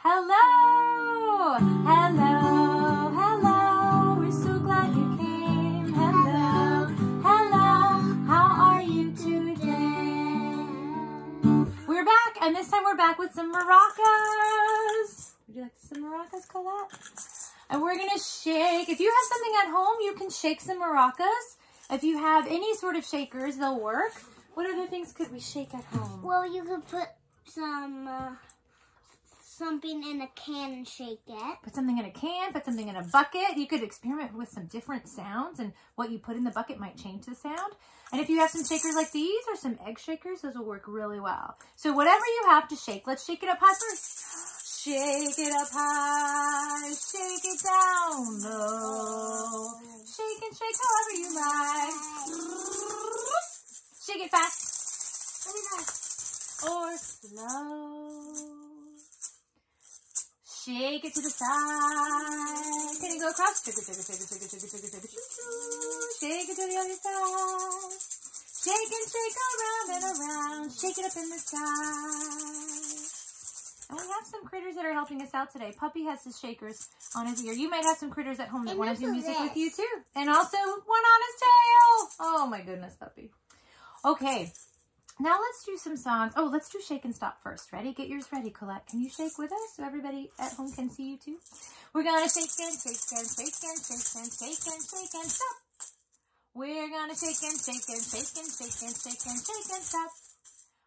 Hello! Hello! Hello! We're so glad you came. Hello! Hello! How are you today? We're back, and this time we're back with some maracas. Would you like some maracas, Colette? And we're going to shake. If you have something at home, you can shake some maracas. If you have any sort of shakers, they'll work. What other things could we shake at home? Well, you could put something in a can and shake it. Put something in a can, put something in a bucket. You could experiment with some different sounds, and what you put in the bucket might change the sound. And if you have some shakers like these or some egg shakers, those will work really well. So whatever you have to shake, let's shake it up high first. Shake it up high, shake it down low. Shake and shake however you like. Shake it fast. Really fast. Or slow. Shake it to the side. Can you go across? Shake it, shake it, shake it, shake it, shake it, shake it, shake it. Shake it to the other side. Shake and shake around and around. Shake it up in the sky. And we have some critters that are helping us out today. Puppy has his shakers on his ear. You might have some critters at home that want to do music with you too. And also one on his tail. Oh my goodness, Puppy. Okay. Now let's do some songs. Oh, let's do shake and stop first. Ready? Get yours ready, Colette. Can you shake with us so everybody at home can see you too? We're going to shake and shake and shake and shake and shake and shake and stop. We're going to shake and shake and shake and shake and shake and shake and stop.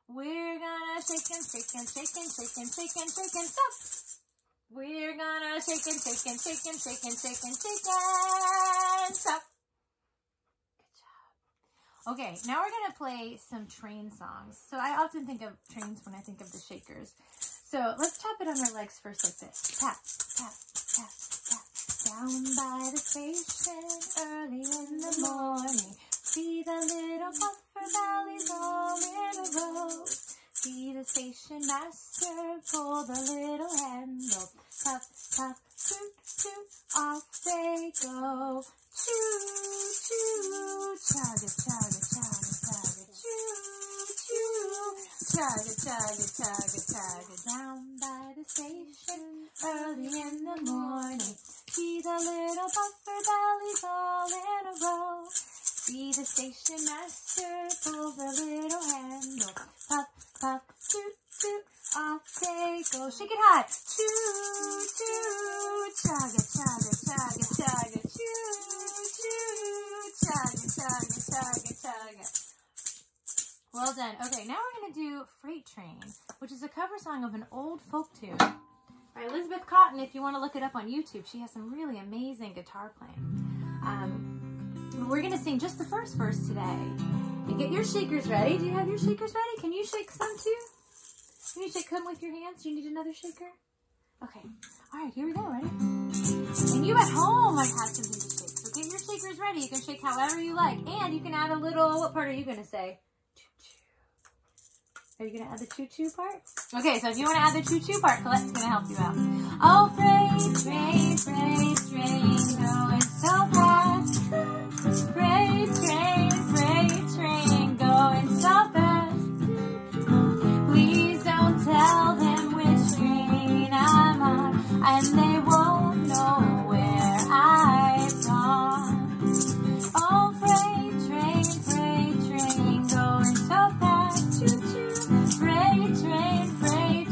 We're going to shake and shake and shake and shake and shake and shake and stop. We're going to shake and shake and shake and shake and shake and shake and stop. Okay, now we're going to play some train songs. So I often think of trains when I think of the shakers. So let's tap it on our legs first like this. Tap, tap, tap, tap. Down by the station early in the morning. See the little puffer valleys all in a row. See the station master pull the little handle. Puff, puff, toot, toot, off they go. Choo, choo, chugga, chugga, chugga, chugga, choo, choo, chugga, chugga, chugga, chugga. Down by the station early in the morning. See the little buffer valleys all in a row. See the station master pull the little handle. Puff, puff, toot, toot, off they go. Shake it high. Choo, choo, chugga, chugga, chugga, chugga, choo, choo, chugga, chugga, chugga, chugga. Well done. Okay, now we're going to do Freight Train, which is a cover song of an old folk tune by Elizabeth Cotton. If you want to look it up on YouTube, she has some really amazing guitar playing. We're going to sing just the first verse today. And get your shakers ready. Do you have your shakers ready? Can you shake some too? Can you shake them with your hands? Do you need another shaker? Okay. All right, here we go. Ready? And you at home might have something to shake. So get your shakers ready. You can shake however you like. And you can add a little, what part are you going to say? Choo-choo. Are you going to add the choo-choo part? Okay, so if you want to add the choo-choo part, Colette's going to help you out. Oh, freight train, going so fast. Freight train, going so fast. Please don't tell them which train I'm on, and they won't know where I've gone. Oh, freight train, going so fast. Choo-choo. Freight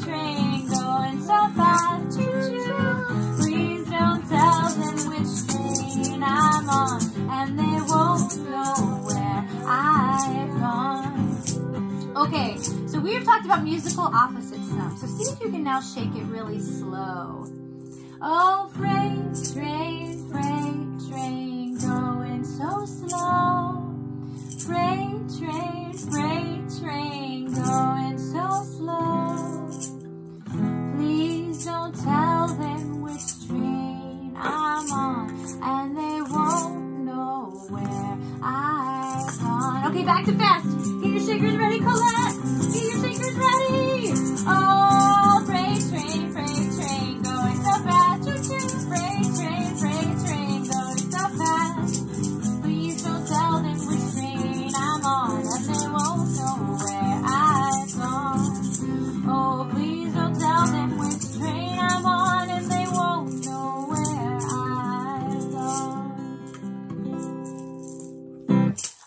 train, going so fast. Choo-choo. Please don't tell them which train I'm on, and they won't know where I've gone. Okay, so we've talked about musical opposites some. So see if you can now shake it really slow. Oh, freight train, going so slow. Freight train, going so slow. Please don't tell them which train I'm on, and they won't know where I've gone. Okay, back to fast. Get your shakers ready, Colette. Get your shakers ready. Oh, freight train, going so fast. Choo-choo. Freight train, going so fast. Please don't tell them which train I'm on, and they won't know where I've gone.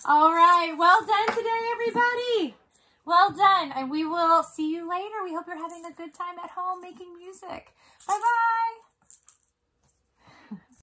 All right. Well done today, everybody. Well done. And we will see you later. We hope you're having a good time at home making music. Bye-bye.